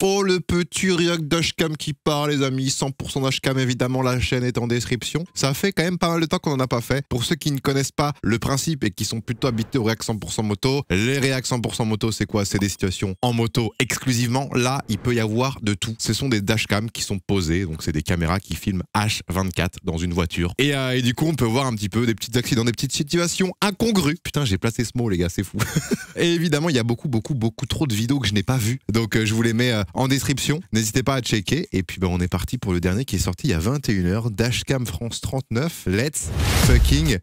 Oh, le petit React dashcam qui part, les amis. 100% dashcam, évidemment, la chaîne est en description. Ça fait quand même pas mal de temps qu'on en a pas fait. Pour ceux qui ne connaissent pas le principe et qui sont plutôt habitués au React 100% moto, les React 100% moto, c'est quoi? C'est des situations en moto exclusivement. Là, il peut y avoir de tout. Ce sont des dashcams qui sont posés, donc c'est des caméras qui filment H24 dans une voiture. Et du coup, on peut voir un petit peu des petits accidents, des petites situations incongrues. Putain, j'ai placé ce mot, les gars, c'est fou. Et évidemment, il y a beaucoup trop de vidéos que je n'ai pas vues. Donc, je vous les mets en description. N'hésitez pas à checker. Et puis, on est parti pour le dernier qui est sorti il y a 21h. Dashcam France 39. Let's fucking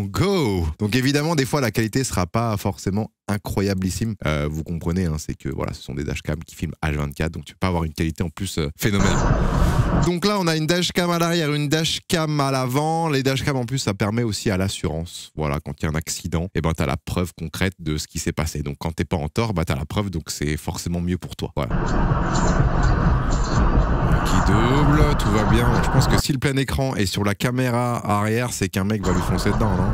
go. Donc, évidemment, des fois, la qualité sera pas forcément incroyablissime. Vous comprenez, hein, c'est que voilà, ce sont des dashcams qui filment H24, donc tu peux pas avoir une qualité en plus phénoménale. Donc là, on a une dashcam à l'arrière, une dashcam à l'avant. Les dashcams en plus, ça permet aussi à l'assurance. Voilà, quand il y a un accident, et ben t'as la preuve concrète de ce qui s'est passé. Donc quand t'es pas en tort, bah t'as la preuve, donc c'est forcément mieux pour toi. Voilà. Qui double, tout va bien. Je pense que si le plein écran est sur la caméra arrière, c'est qu'un mec va lui foncer dedans, non?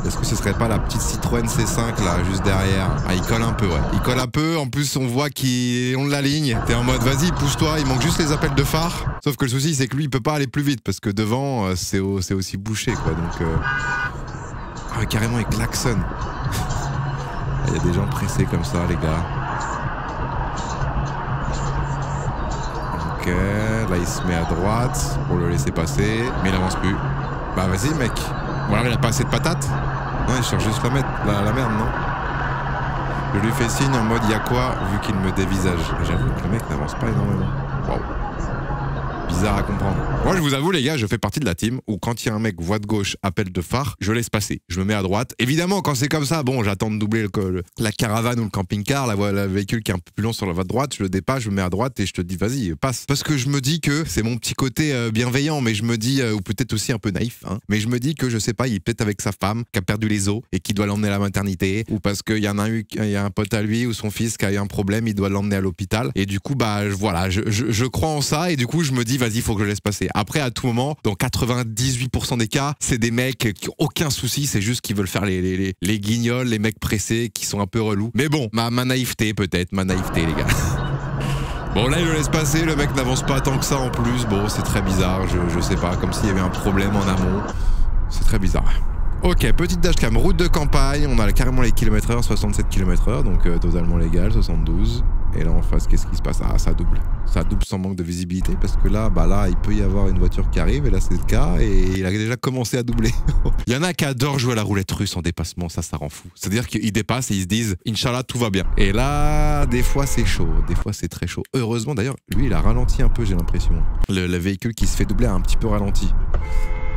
Est-ce que ce serait pas la petite Citroën C5 là, juste derrière? Ah, il colle un peu, ouais. Il colle un peu, en plus on voit qu'on la ligne. T'es en mode, vas-y, pousse-toi, il manque juste les appels de phare. Sauf que le souci, c'est que lui, il peut pas aller plus vite, parce que devant, c'est aussi bouché, quoi. Donc, ah, carrément, il klaxonne. Il y a des gens pressés comme ça, les gars. Ok, là, il se met à droite pour le laisser passer, mais il avance plus. Bah, vas-y, mec. Bon, alors il a pas assez de patates? Non, il cherche juste la merde, non? Je lui fais signe en mode y'a quoi, vu qu'il me dévisage. J'avoue que le mec n'avance pas énormément. Waouh. Bizarre à comprendre. Moi, je vous avoue, les gars, je fais partie de la team où quand il y a un mec voie de gauche, appel de phare, je laisse passer. Je me mets à droite. Évidemment, quand c'est comme ça, bon, j'attends de doubler la caravane ou le camping-car, le véhicule qui est un peu plus long sur la voie de droite, je le dépasse, je me mets à droite et je te dis, vas-y, passe. Parce que je me dis que c'est mon petit côté bienveillant, mais je me dis, ou peut-être aussi un peu naïf, hein, mais je me dis que, je sais pas, il est peut-être avec sa femme qui a perdu les os et qui doit l'emmener à la maternité, ou parce qu'il y en a eu, il y a un pote à lui ou son fils qui a eu un problème, il doit l'emmener à l'hôpital. Et du coup, bah, voilà, je crois en ça et du coup, je me dis, vas-y, faut que je laisse passer. Après, à tout moment, dans 98% des cas, c'est des mecs qui ont aucun souci, c'est juste qu'ils veulent faire les guignols, les mecs pressés qui sont un peu relous. Mais bon, ma naïveté peut-être, ma naïveté les gars. Bon là il le laisse passer, le mec n'avance pas tant que ça en plus, bon c'est très bizarre, je sais pas, comme s'il y avait un problème en amont. C'est très bizarre. Ok, petite dashcam, route de campagne, on a carrément les km/h, 67 km/h, donc totalement légal, 72. Et là en face, qu'est-ce qui se passe? Ah, ça double. Ça double sans manque de visibilité, parce que là, bah là, il peut y avoir une voiture qui arrive, et là c'est le cas, et il a déjà commencé à doubler. Il y en a qui adorent jouer à la roulette russe en dépassement, ça rend fou. C'est-à-dire qu'ils dépassent et ils se disent, Inch'Allah, tout va bien. Et là, des fois c'est chaud, des fois c'est très chaud. Heureusement d'ailleurs, lui il a ralenti un peu, j'ai l'impression. Le véhicule qui se fait doubler a un petit peu ralenti.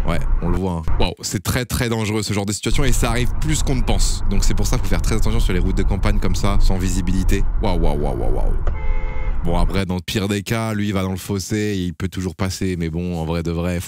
Ouais, on le voit. Hein. Wow, c'est très dangereux ce genre de situation et ça arrive plus qu'on ne pense. Donc c'est pour ça qu'il faut faire très attention sur les routes de campagne comme ça, sans visibilité. Waouh. Bon après, dans le pire des cas, lui il va dans le fossé et il peut toujours passer. Mais bon, en vrai de vrai,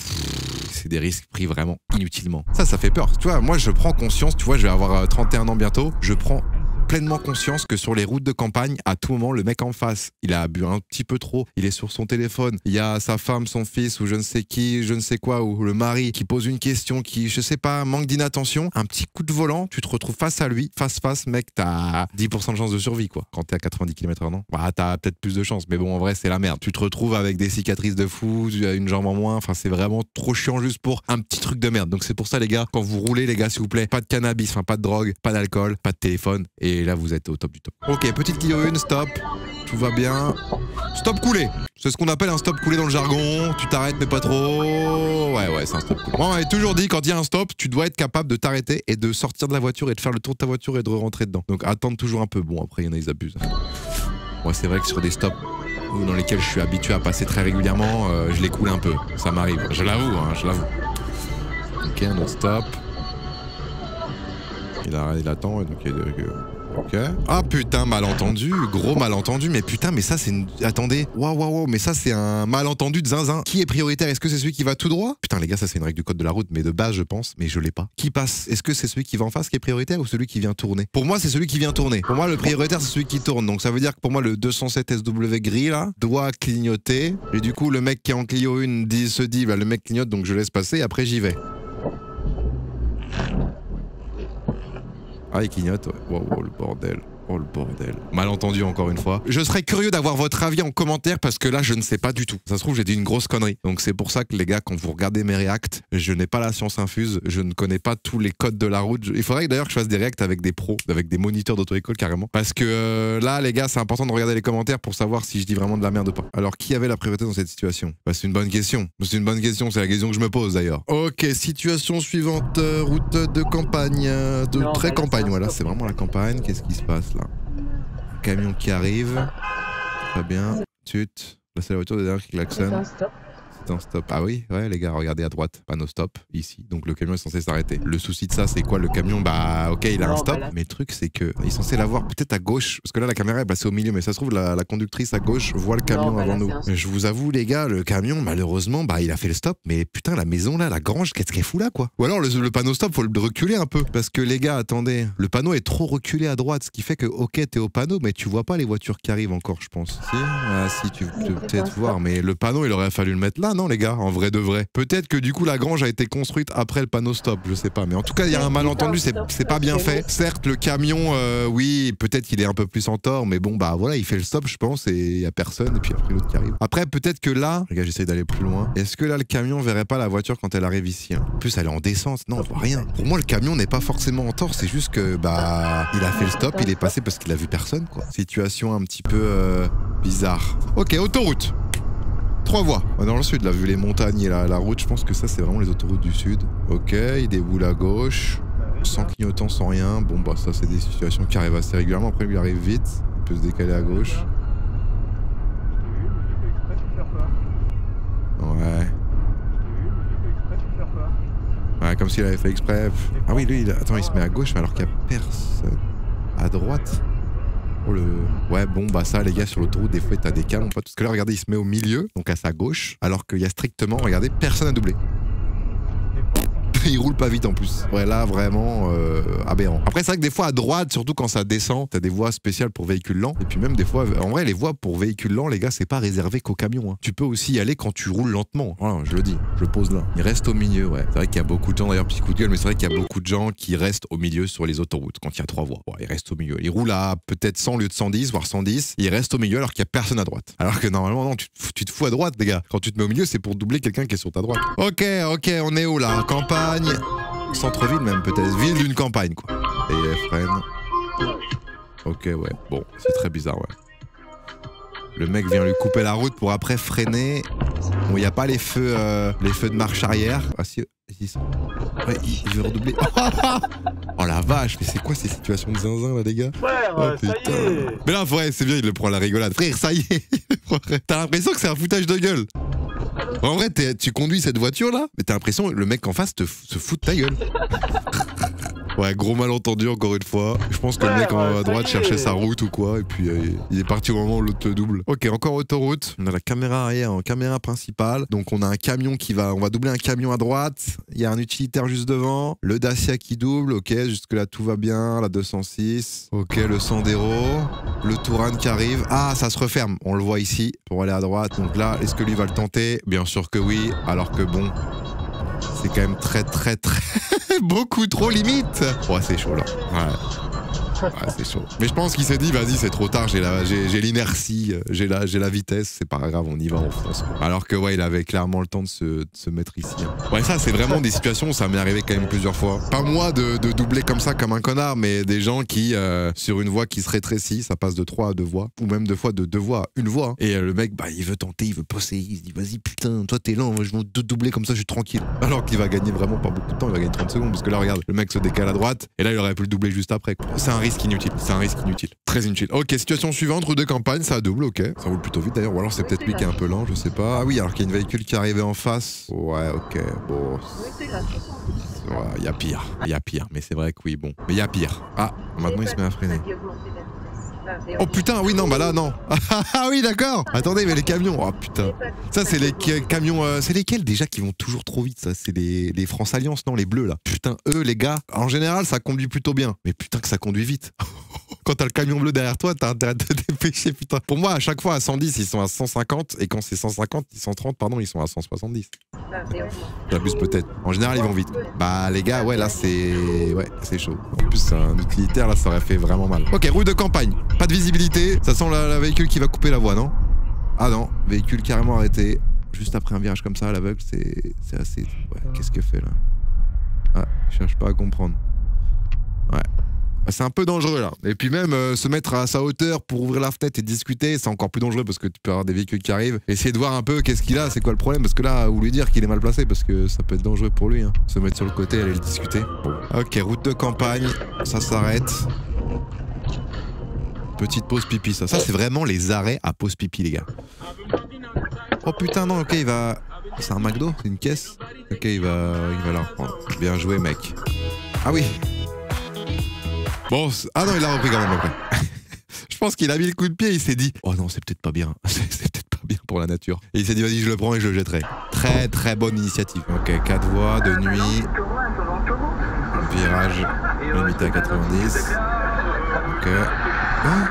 c'est des risques pris vraiment inutilement. Ça fait peur. Tu vois, moi je prends conscience, tu vois, je vais avoir 31 ans bientôt, je prends pleinement conscience que sur les routes de campagne, à tout moment, le mec en face, il a bu un petit peu trop, il est sur son téléphone, il y a sa femme, son fils, ou je ne sais qui, je ne sais quoi, ou le mari qui pose une question qui, je sais pas, manque d'inattention, un petit coup de volant, tu te retrouves face à lui, face, mec, t'as 10% de chance de survie, quoi. Quand t'es à 90 km/h, non? Bah, t'as peut-être plus de chance, mais bon, en vrai, c'est la merde. Tu te retrouves avec des cicatrices de fou, une jambe en moins, enfin, c'est vraiment trop chiant juste pour un petit truc de merde. Donc, c'est pour ça, les gars, quand vous roulez, les gars, s'il vous plaît, pas de cannabis, enfin, pas de drogue, pas d'alcool, pas de téléphone, et là, vous êtes au top du top. Ok, petite Clio 1, stop. Tout va bien. Stop coulé. C'est ce qu'on appelle un stop coulé dans le jargon. Tu t'arrêtes mais pas trop. Ouais, c'est un stop coulé. Moi, on m'avait toujours dit, quand il y a un stop, tu dois être capable de t'arrêter et de sortir de la voiture et de faire le tour de ta voiture et de rentrer dedans. Donc attendre toujours un peu. Bon, après, il y en a, ils abusent. Moi, c'est vrai que sur des stops dans lesquels je suis habitué à passer très régulièrement, je les coule un peu. Ça m'arrive. Je l'avoue, hein, je l'avoue. Ok, un autre stop. Il attend, donc il y a des... Ok. Ah putain, malentendu, gros malentendu, mais putain, mais ça c'est une... Attendez, waouh, mais ça c'est un malentendu de zinzin. Qui est prioritaire? Est-ce que c'est celui qui va tout droit? Putain les gars, ça c'est une règle du code de la route, mais de base je pense, mais je l'ai pas. Qui passe? Est-ce que c'est celui qui va en face qui est prioritaire ou celui qui vient tourner? Pour moi c'est celui qui vient tourner. Pour moi le prioritaire c'est celui qui tourne, donc ça veut dire que pour moi le 207 SW gris là doit clignoter, et du coup le mec qui est en Clio 1 se dit, bah le mec clignote donc je laisse passer, et après j'y vais. Ah, il clignote, ouais. Wow, le bordel. Oh le bordel. Malentendu encore une fois. Je serais curieux d'avoir votre avis en commentaire parce que là je ne sais pas du tout. Ça se trouve j'ai dit une grosse connerie. Donc c'est pour ça que les gars quand vous regardez mes reacts, je n'ai pas la science infuse, je ne connais pas tous les codes de la route. Il faudrait d'ailleurs que je fasse des reacts avec des pros, avec des moniteurs d'auto-école carrément. Parce que là les gars c'est important de regarder les commentaires pour savoir si je dis vraiment de la merde ou pas. Alors qui avait la priorité dans cette situation? Bah, c'est une bonne question. C'est une bonne question, c'est la question que je me pose d'ailleurs. Ok, situation suivante, route de campagne, de très campagne, voilà, c'est vraiment la campagne. Qu'est-ce qui se passe là? Camion qui arrive. Très bien. Tut. Là, c'est la voiture de derrière qui klaxonne. C'est un stop. Ah oui, ouais, les gars, regardez à droite. Panneau stop, ici. Donc le camion est censé s'arrêter. Le souci de ça, c'est quoi? Le camion, bah, ok, il a un stop. Mais le truc, c'est que il est censé l'avoir peut-être à gauche. Parce que là, la caméra est passée au milieu. Mais ça se trouve, la conductrice à gauche voit le camion avant nous. Mais je vous avoue, les gars, le camion, malheureusement, bah, il a fait le stop. Mais putain, la maison là, la grange, qu'est-ce qu'elle fout là, quoi? Ou alors, le panneau stop, faut le reculer un peu. Parce que les gars, attendez. Le panneau est trop reculé à droite. Ce qui fait que, ok, t'es au panneau, mais tu vois pas les voitures qui arrivent encore, je pense. Si? Ah, si, tu peux peut-être voir. Mais le panneau, il aurait fallu le mettre là, non, les gars? En vrai de vrai. Peut-être que du coup la grange a été construite après le panneau stop, je sais pas. Mais en tout cas, il y a un malentendu, c'est pas bien fait. Certes, le camion, oui, peut-être qu'il est un peu plus en tort, mais bon, bah voilà, il fait le stop, je pense, et il y a personne, et puis après l'autre qui arrive. Après, peut-être que là, les gars, j'essaye d'aller plus loin. Est-ce que là, le camion verrait pas la voiture quand elle arrive ici, hein? En plus, elle est en descente. Non, on voit rien. Pour moi, le camion n'est pas forcément en tort, c'est juste que, bah, il a fait le stop, il est passé parce qu'il a vu personne, quoi. Situation un petit peu bizarre. Ok, autoroute. 3 voies. Dans le sud, là, vu les montagnes et la route, je pense que ça, c'est vraiment les autoroutes du sud. Ok, il déboule à gauche, sans clignotant, sans rien. Bon, bah, ça, c'est des situations qui arrivent assez régulièrement. Après, lui, il arrive vite. Il peut se décaler à gauche. Ouais. Ouais, comme s'il avait fait exprès. Ah oui, lui, attends, il se met à gauche, mais alors qu'il n'y a personne. À droite. Oh le... Ouais, bon, bah ça, les gars, sur l'autoroute, des fois, t'as des cas, mon pote. Parce que là, regardez, il se met au milieu, donc à sa gauche, alors qu'il y a strictement, regardez, personne à doubler. Il roule pas vite en plus. Ouais, là, vraiment aberrant. Après, c'est vrai que des fois, à droite, surtout quand ça descend, t'as des voies spéciales pour véhicules lents. Et puis même des fois, en vrai, les voies pour véhicules lents, les gars, c'est pas réservé qu'aux camions. Hein. Tu peux aussi y aller quand tu roules lentement. Voilà, je le dis, je le pose là. Il reste au milieu, ouais. C'est vrai qu'il y a beaucoup de gens, d'ailleurs, petit coup de gueule, mais c'est vrai qu'il y a beaucoup de gens qui restent au milieu sur les autoroutes quand il y a 3 voies. Ouais, ils restent au milieu. Ils roulent à peut-être 100 au lieu de 110, voire 110. Ils restent au milieu alors qu'il y a personne à droite. Alors que normalement, non, tu te fous à droite, les gars. Quand tu te mets au milieu, c'est pour doubler quelqu'un qui est sur ta droite. Ok, on est où là? Campagne. Centre-ville même peut-être, ville d'une campagne quoi. Et elle freine. Ok ouais, bon, c'est très bizarre ouais. Le mec vient lui couper la route pour après freiner. Bon, il n'y a pas les feux de marche arrière. Ah si, ouais, il veut redoubler. Oh la vache, mais c'est quoi ces situations de zinzin là les gars? Frère, oh, ça y est. Mais là ouais, c'est bien, il le prend à la rigolade. Frère, ça y est. T'as l'impression que c'est un foutage de gueule. En vrai, tu conduis cette voiture là, mais t'as l'impression que le mec en face se fout de ta gueule. Ouais, gros malentendu encore une fois. Je pense que le mec à droite cherchait sa route ou quoi, et puis il est parti au moment où l'autre te double. Ok, encore autoroute. On a la caméra arrière en caméra principale. Donc on a un camion on va doubler un camion à droite. Il y a un utilitaire juste devant. Le Dacia qui double. Ok, jusque là tout va bien. La 206. Ok, le Sandero. Le Touran qui arrive. Ah, ça se referme. On le voit ici pour aller à droite. Donc là, est-ce que lui va le tenter? Bien sûr que oui. Alors que bon, c'est quand même très beaucoup trop limite. Ouais, c'est chaud là. Ouais, c'est chaud. Mais je pense qu'il s'est dit, vas-y, c'est trop tard, j'ai l'inertie, j'ai la vitesse, c'est pas grave, on y va, on fonce. Alors que ouais, il avait clairement le temps de se mettre ici. Hein. Ouais, ça, c'est vraiment des situations où ça m'est arrivé quand même plusieurs fois. Pas moi de doubler comme ça, comme un connard, mais des gens qui, sur une voie qui se rétrécit, ça passe de 3 à 2 voies, ou même 2 fois de 2 voies à 1 voie. Hein. Et le mec, bah, il veut tenter, il veut passer, il se dit, vas-y, putain, toi, t'es lent, je vais te doubler comme ça, je suis tranquille. Alors qu'il va gagner vraiment pas beaucoup de temps, il va gagner 30 secondes, parce que là, regarde, le mec se décale à droite, et là, il aurait pu le doubler juste après. C'est un risque inutile, très inutile. Ok, situation suivante, route de campagne, ça double, ok. Ça roule plutôt vite d'ailleurs, ou alors c'est peut-être lui qui est un peu lent, je sais pas. Ah oui, alors qu'il y a une véhicule qui arrivait en face. Ouais, ok, bon. Ouais, il y a pire, mais c'est vrai que oui, bon. Mais il y a pire. Ah, maintenant il se met à freiner. Oh putain, oui, non, bah là, non. Ah oui, d'accord. Attendez, mais les camions, oh putain. Ça, c'est les camions, c'est lesquels déjà qui vont toujours trop vite, ça? C'est les France Alliance, non, les bleus, là. Putain, eux, les gars, en général, ça conduit plutôt bien. Mais putain que ça conduit vite. Quand t'as le camion bleu derrière toi, t'as intérêt de te dépêcher, putain. Pour moi, à chaque fois, à 110, ils sont à 150. Et quand c'est 150, 130, pardon, ils sont à 170. J'abuse peut-être. En général, ils vont vite. Bah, les gars, ouais, là, c'est... Ouais, c'est chaud. En plus, un utilitaire, là, ça aurait fait vraiment mal. Ok, route de campagne. Pas de visibilité. Ça sent la véhicule qui va couper la voie, non? Ah non, véhicule carrément arrêté. Juste après un virage comme ça, à l'aveugle, c'est assez... Ouais, qu'est-ce qu'elle fait, là? Ah, je cherche pas à comprendre. Ouais. C'est un peu dangereux là. Et puis même se mettre à sa hauteur pour ouvrir la fenêtre et discuter, c'est encore plus dangereux parce que tu peux avoir des véhicules qui arrivent. Essayer de voir un peu qu'est-ce qu'il a, c'est quoi le problème, parce que là, ou lui dire qu'il est mal placé parce que ça peut être dangereux pour lui. Hein. Se mettre sur le côté, aller le discuter. Bon. Ok, route de campagne, ça s'arrête. Petite pause pipi, ça. Ça, c'est vraiment les arrêts à pause pipi, les gars. Oh putain, non, ok, il va... C'est un McDo? C'est une caisse? Ok, il va la reprendre. Bien joué, mec. Ah oui. Bon, ah non, il l'a repris quand même après. Je pense qu'il a mis le coup de pied, il s'est dit oh non, c'est peut-être pas bien, c'est peut-être pas bien pour la nature. Et il s'est dit vas-y, je le prends et je le jetterai. Très très bonne initiative. Ok, 4 voies de nuit. Virage limité à 90. Ok. Hein?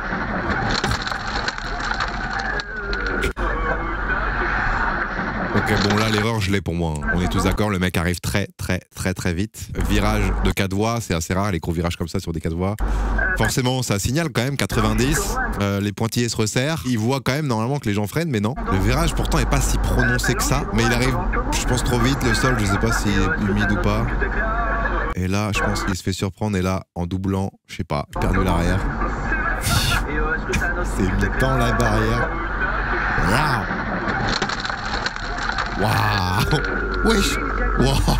Ok, bon là l'erreur je l'ai pour moi. Hein. On est tous d'accord, le mec arrive très vite. Virage de 4 voies, c'est assez rare les gros virages comme ça sur des 4 voies. Forcément ça signale quand même 90. Les pointillés se resserrent. Il voit quand même normalement que les gens freinent, mais non. Le virage pourtant est pas si prononcé que ça. Mais il arrive, je pense, trop vite. Le sol, je sais pas s'il est humide ou pas. Et là, je pense qu'il se fait surprendre. Et là, en doublant, je sais pas, perdu l'arrière. C'est mis dans la barrière. Waouh! Wesh! Waouh!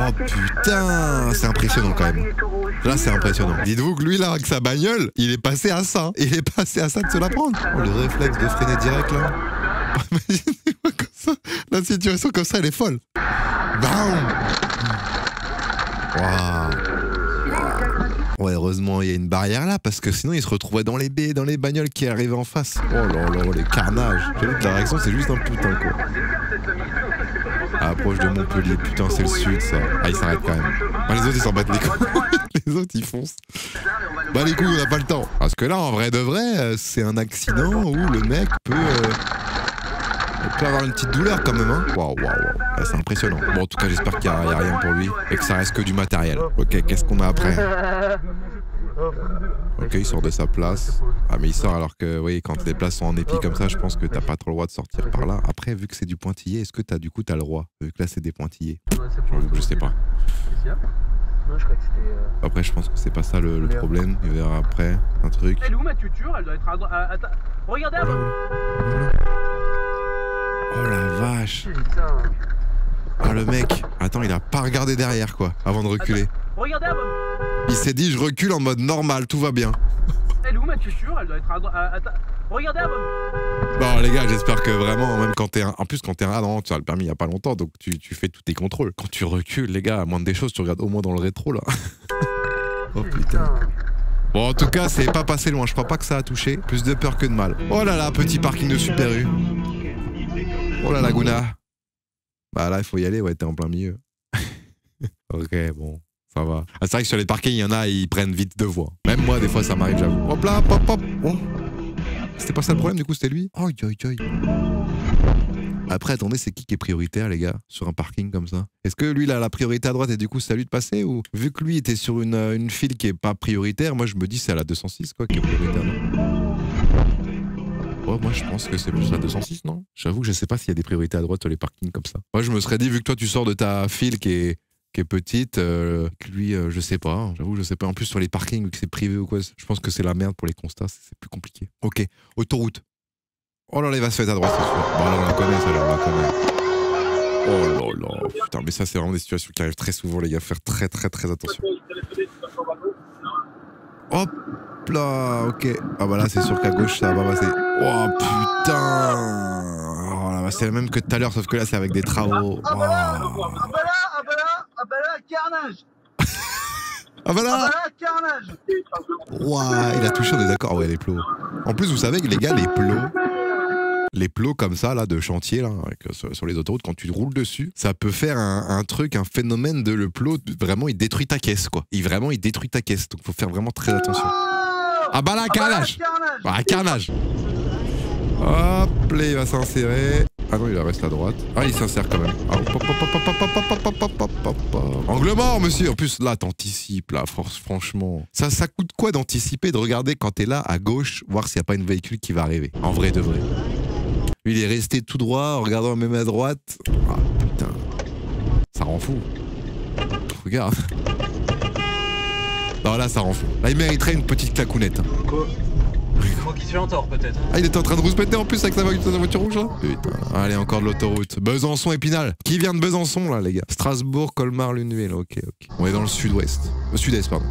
Oh putain! C'est impressionnant quand même. Là, c'est impressionnant. Dites-vous que lui, là, avec sa bagnole, il est passé à ça. Il est passé à ça de se la prendre. Oh, le réflexe de freiner direct, là. Imaginez-moi comme ça. La situation comme ça, elle est folle. Bam! Waouh! Ouais, heureusement, il y a une barrière là, parce que sinon, il se retrouvait dans les baies, dans les bagnoles qui arrivaient en face. Oh là là, les carnages. J'avoue que la réaction, c'est juste un putain, quoi. Approche de Montpellier, putain, c'est le sud, ça. Ah, il s'arrête quand même. Bah, les autres, ils s'en battent les couilles. Les autres, ils foncent. Bah, les couilles, on n'a pas le temps. Parce que là, en vrai de vrai, c'est un accident où le mec peut avoir une petite douleur quand même, hein. Waouh. C'est impressionnant. Bon, en tout cas, j'espère qu'il n'y a rien pour lui et que ça reste que du matériel. Ok, qu'est-ce qu'on a après? Ok, il sort de sa place. Ah, mais il sort alors que, oui, quand les places sont en épi comme ça, je pense que t'as pas trop le droit de sortir par là. Après, vu que c'est du pointillé, est-ce que t'as le droit? Vu que là, c'est des pointillés. Je sais pas. Après, je pense que c'est pas ça le problème. Il verra après un truc. Elle est où ma tuture? Elle doit être à droite. Regardez avant. Oh la vache. Ah le mec, attends, il a pas regardé derrière quoi, avant de reculer. Regardez avant. Il s'est dit je recule en mode normal, tout va bien. Elle est où ma tuture? Elle doit être à droite. Regardez avant. Bon les gars, j'espère que vraiment, même quand t'es en plus quand t'es non, tu as le permis il y a pas longtemps, donc tu fais tous tes contrôles. Quand tu recules les gars, à moindre des choses, tu regardes au moins dans le rétro là. Oh putain. Bon en tout cas, c'est pas passé loin, je crois pas que ça a touché. Plus de peur que de mal. Oh là là, petit parking de Super U. Oh la Laguna. Bah là, il faut y aller, ouais, t'es en plein milieu. Ok, bon, ça va. Ah, c'est vrai que sur les parkings, il y en a, ils prennent vite deux voies. Même moi, des fois, ça m'arrive, j'avoue. Hop là, hop, hop. Oh. C'était pas ça le problème, du coup, c'était lui. Oh, aïe. Après, attendez, c'est qui est prioritaire, les gars, sur un parking comme ça? Est-ce que lui, il a la priorité à droite et du coup, c'est à lui de passer? Ou vu que lui était sur une file qui est pas prioritaire, moi, je me dis c'est à la 206, quoi, qui est prioritaire, non? Oh, moi je pense que c'est plus la 206, non? J'avoue que je sais pas s'il y a des priorités à droite sur les parkings comme ça. Moi je me serais dit, vu que toi tu sors de ta file qui est petite, que lui, je sais pas, hein. J'avoue, je sais pas. En plus sur les parkings, vu que c'est privé ou quoi, je pense que c'est la merde pour les constats, c'est plus compliqué. Ok, autoroute. Oh là là, il va se faire à droite, c'est sûr. Bon là on la connaît, ça là, on la connaît. Oh là là, putain, mais ça c'est vraiment des situations qui arrivent très souvent, les gars, faire très attention. Hop là, ok. Ah bah là c'est sûr qu'à gauche ça va passer. Oh putain. Oh là, c'est le même que tout à l'heure, sauf que là c'est avec des travaux. Ah bah là, carnage. Ah bah là, carnage. Ouah, il a touché, on est d'accord. Ouais, les plots. En plus, vous savez que les gars, les plots, Les plots comme ça, là, de chantier, là, sur les autoroutes, quand tu roules dessus, ça peut faire un truc, un phénomène de le plot, vraiment, il détruit ta caisse, quoi. Il détruit ta caisse, donc faut faire vraiment très attention. Ah bah là, carnage. Ah, carnage. Hop, là, il va s'insérer. Ah non, il reste à droite. Ah, il s'insère quand même. Ah, angle mort, monsieur. En plus, là, t'anticipes, là, franchement. Ça coûte quoi d'anticiper, de regarder quand t'es là, à gauche, voir s'il n'y a pas une véhicule qui va arriver. En vrai de vrai. Lui, il est resté tout droit, en regardant même à droite. Ah, putain. Ça rend fou. Regarde. Non, là, ça rend fou. Là, il mériterait une petite clacounette. Quoi? Faut qu'il se fait un tort peut-être. Ah, il était en train de rouspéter en plus avec sa voiture rouge là. Putain. Allez, encore de l'autoroute. Besançon, Épinal. Qui vient de Besançon là, les gars? Strasbourg, Colmar, Lunéville. Ok. On est dans le sud-ouest. Sud-est, pardon.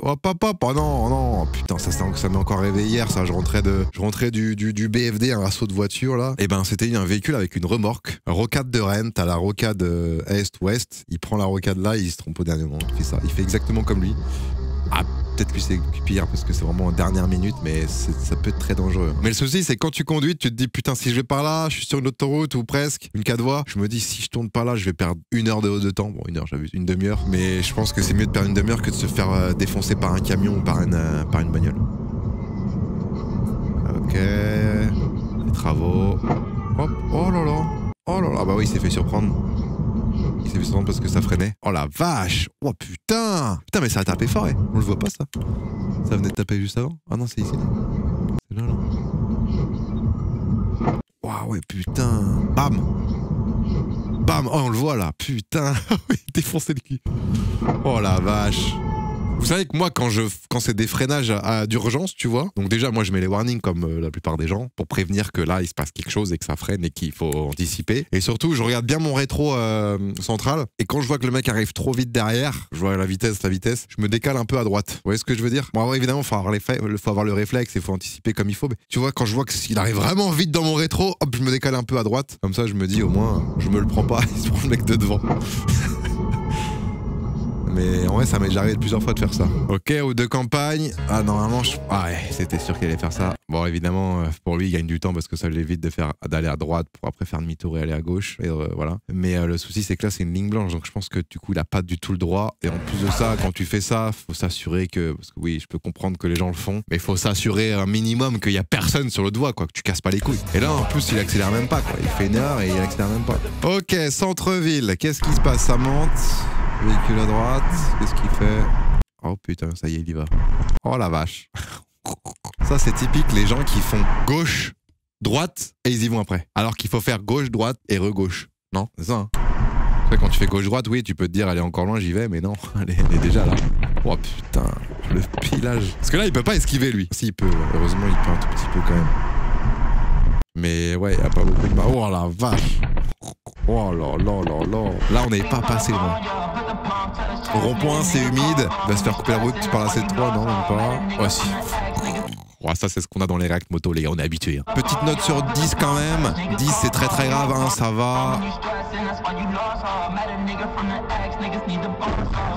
Oh papa, oh non, non, putain, ça m'est encore réveillé hier, ça. Je rentrais du BFD, un assaut de voiture là. Et ben c'était un véhicule avec une remorque, rocade de Rennes, t'as la rocade est-ouest. Il prend la rocade là, il se trompe au dernier moment. Il fait ça, il fait exactement comme lui. Ah, peut-être lui c'est pire parce que c'est vraiment en dernière minute, mais ça peut être très dangereux. Mais le souci c'est quand tu conduis, tu te dis putain, si je vais par là, je suis sur une autoroute ou presque, une 4 voies, je me dis si je tourne pas là, je vais perdre 1 heure de temps. Bon, 1 heure, j'avais une demi-heure, mais je pense que c'est mieux de perdre une demi-heure que de se faire défoncer par un camion ou par une bagnole. Ok, les travaux. Hop, oh là là, bah oui, il s'est fait surprendre. Il s'est fait surprendre parce que ça freinait. Oh la vache! Oh putain! Putain, mais ça a tapé fort, on le voit pas ça. Ça venait de taper juste avant. Ah non, c'est ici là. C'est là, là. Waouh, ouais, putain! Bam! Bam! Oh, on le voit là! Putain! Défoncé le cul! Oh la vache! Vous savez que moi, quand c'est des freinages d'urgence, tu vois, donc déjà, moi, je mets les warnings comme la plupart des gens pour prévenir que là, il se passe quelque chose et que ça freine et qu'il faut anticiper. Et surtout, je regarde bien mon rétro central et quand je vois que le mec arrive trop vite derrière, je vois la vitesse, je me décale un peu à droite. Vous voyez ce que je veux dire? Bon, évidemment, il faut avoir le réflexe et il faut anticiper comme il faut. Mais tu vois, quand je vois qu'il arrive vraiment vite dans mon rétro, hop, je me décale un peu à droite. Comme ça, je me dis, au moins, je me le prends pas, il se prend le mec de devant. Mais en vrai, ça m'est déjà arrivé plusieurs fois de faire ça. Ok, route de campagne. Ah, normalement, ah ouais, c'était sûr qu'il allait faire ça. Bon, évidemment, pour lui, il gagne du temps parce que ça l'évite d'aller à droite pour après faire demi-tour et aller à gauche. Et voilà. Mais le souci, c'est que là, c'est une ligne blanche. Donc, je pense que du coup, il a pas du tout le droit. Et en plus de ça, quand tu fais ça, faut s'assurer que. Parce que oui, je peux comprendre que les gens le font. Mais il faut s'assurer un minimum qu'il y a personne sur l'autre voie, quoi. Que tu casses pas les couilles. Et là, en plus, il accélère même pas, quoi. Il fait une heure et il accélère même pas. Ok, centre-ville. Qu'est-ce qui se passe? Ça monte. Véhicule à droite, qu'est-ce qu'il fait? Oh putain, ça y est, il y va. Oh la vache. Ça, c'est typique les gens qui font gauche, droite et ils y vont après. Alors qu'il faut faire gauche, droite et re-gauche. Non? C'est ça, hein? Quand tu fais gauche-droite, oui, tu peux te dire, elle est encore loin, j'y vais, mais non, elle est déjà là. Oh putain, le pilage. Parce que là, il peut pas esquiver, lui. Si, il peut, heureusement, il peut un tout petit peu quand même. Mais ouais, il n'y a pas beaucoup de barres. Oh la vache. Oh là là là là. Là, on n'est pas passé loin. Au rond-point, c'est humide. Il va se faire couper la route par la C3, non, même pas. Oh si. Oh, ça, c'est ce qu'on a dans les réacts moto, les gars, on est habitués. Hein. Petite note sur 10 quand même. 10, c'est très très grave, hein, ça va.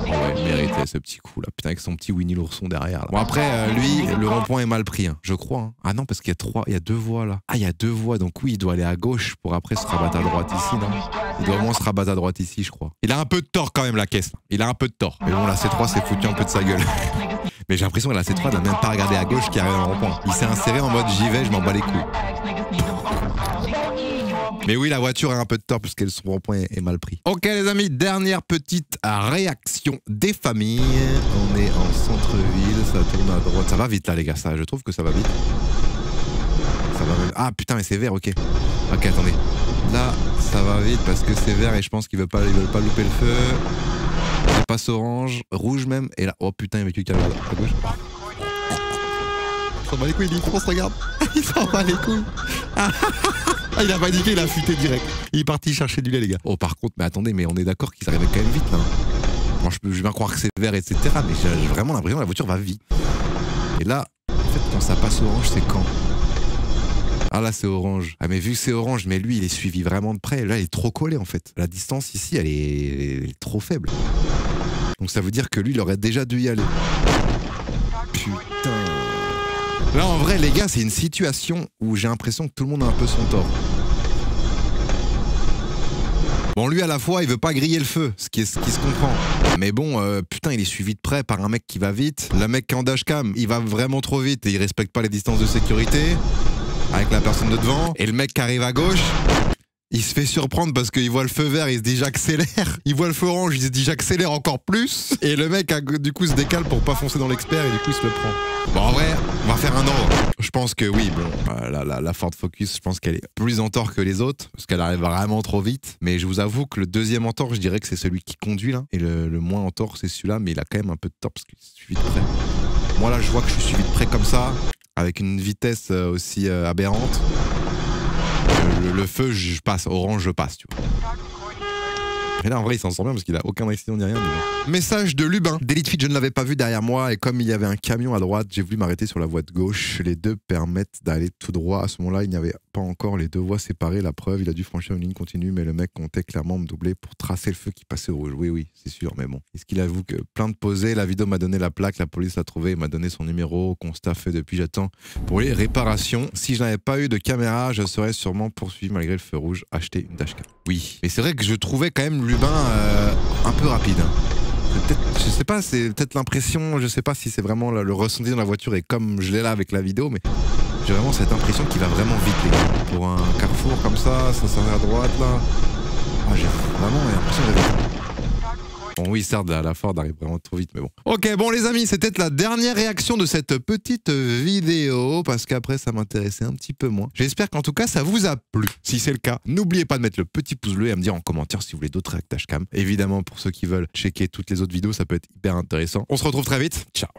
Oh ouais, il méritait ce petit coup là, putain, avec son petit Winnie l'ourson derrière. Là. Bon après, lui, le rond-point est mal pris, hein, je crois. Hein. Ah non, parce qu'il y a 2 voies là. Ah, il y a 2 voies, donc oui, il doit aller à gauche pour après se rabattre à droite ici, non? Il doit vraiment se rabattre à droite ici, je crois. Il a un peu de tort quand même, la caisse. Il a un peu de tort. Mais bon, la C3 s'est foutu un peu de sa gueule. Mais j'ai l'impression que la C3 n'a même pas regardé à gauche qui arrive dans le rond-point. Il s'est inséré en mode j'y vais, je m'en bats les couilles. Mais oui, la voiture a un peu de tort puisque son rond-point est mal pris. Ok les amis, dernière petite réaction des familles. On est en centre-ville, ça tourne à droite. Ça va vite là les gars, ça, je trouve que ça va vite. Ça va vite. Ah putain mais c'est vert, ok. Ok, attendez. Là, ça va vite parce que c'est vert et je pense qu'ils veulent pas louper le feu. Ça passe orange, rouge même, et là, oh putain, il y a vécu qui arrive à gauche. Il s'en bat les couilles, il fonce, regarde. Il s'en bat les couilles. Ah, il a paniqué, il a fuité direct. Il est parti chercher du lait, les gars. Oh, par contre, mais attendez, mais on est d'accord qu'ils arrivent quand même vite, là. Moi, je vais bien croire que c'est vert, etc. Mais j'ai vraiment l'impression que la voiture va vite. Et là, en fait, quand ça passe orange, c'est quand? Ah là c'est orange. Ah mais vu que c'est orange, mais lui il est suivi vraiment de près. Là il est trop collé en fait. La distance ici elle est trop faible. Donc ça veut dire que lui il aurait déjà dû y aller. Putain. Là, en vrai, les gars, c'est une situation où j'ai l'impression que tout le monde a un peu son tort. Bon, lui, à la fois, il veut pas griller le feu, ce qui se comprend. Mais bon, putain, il est suivi de près par un mec qui va vite. Le mec qui est en dashcam, il va vraiment trop vite et il respecte pas les distances de sécurité avec la personne de devant. Et le mec qui arrive à gauche, il se fait surprendre parce qu'il voit le feu vert, il se dit j'accélère. Il voit le feu orange, il se dit j'accélère encore plus. Et le mec, du coup, se décale pour pas foncer dans l'expert et du coup, il se le prend. Bon, en vrai, on va faire un ordre. Je pense que oui, bon, la Ford Focus, je pense qu'elle est plus en tort que les autres parce qu'elle arrive vraiment trop vite. Mais je vous avoue que le deuxième en tort, je dirais que c'est celui qui conduit là. Et le moins en tort, c'est celui-là, mais il a quand même un peu de tort parce qu'il est suivi de près. Moi, là, je vois que je suis suivi de près comme ça, avec une vitesse aussi aberrante. Le feu, je passe. Orange, je passe, tu vois. Et là, en vrai, il s'en sort bien parce qu'il a aucun accident ni rien. Mais... Message de Lubin. D'Elite Fit, je ne l'avais pas vu derrière moi et comme il y avait un camion à droite, j'ai voulu m'arrêter sur la voie de gauche. Les deux permettent d'aller tout droit. À ce moment-là, il n'y avait pas encore les deux voies séparées. La preuve, il a dû franchir une ligne continue, mais le mec comptait clairement me doubler pour tracer le feu qui passait au rouge. Oui, c'est sûr, mais bon. Est-ce qu'il avoue que plein de posés, la vidéo m'a donné la plaque, la police l'a trouvé, il m'a donné son numéro, constat fait depuis, j'attends pour les réparations. Si je n'avais pas eu de caméra, je serais sûrement poursuivi malgré le feu rouge, acheter une dashcam. Oui, mais c'est vrai que je trouvais quand même Lubin un peu rapide. Je sais pas, c'est peut-être l'impression, je sais pas si c'est vraiment le ressenti dans la voiture et comme je l'ai là avec la vidéo, mais j'ai vraiment cette impression qu'il va vraiment vite, les gars. Pour un carrefour comme ça s'arrête à droite là. Ah, j'ai vraiment l'impression d'aller vite. Bon, oui, certes, la Ford arrive vraiment trop vite, mais bon. Ok, bon, les amis, c'était la dernière réaction de cette petite vidéo, parce qu'après, ça m'intéressait un petit peu moins. J'espère qu'en tout cas, ça vous a plu. Si c'est le cas, n'oubliez pas de mettre le petit pouce bleu et à me dire en commentaire si vous voulez d'autres réactages cam. Évidemment, pour ceux qui veulent checker toutes les autres vidéos, ça peut être hyper intéressant. On se retrouve très vite. Ciao.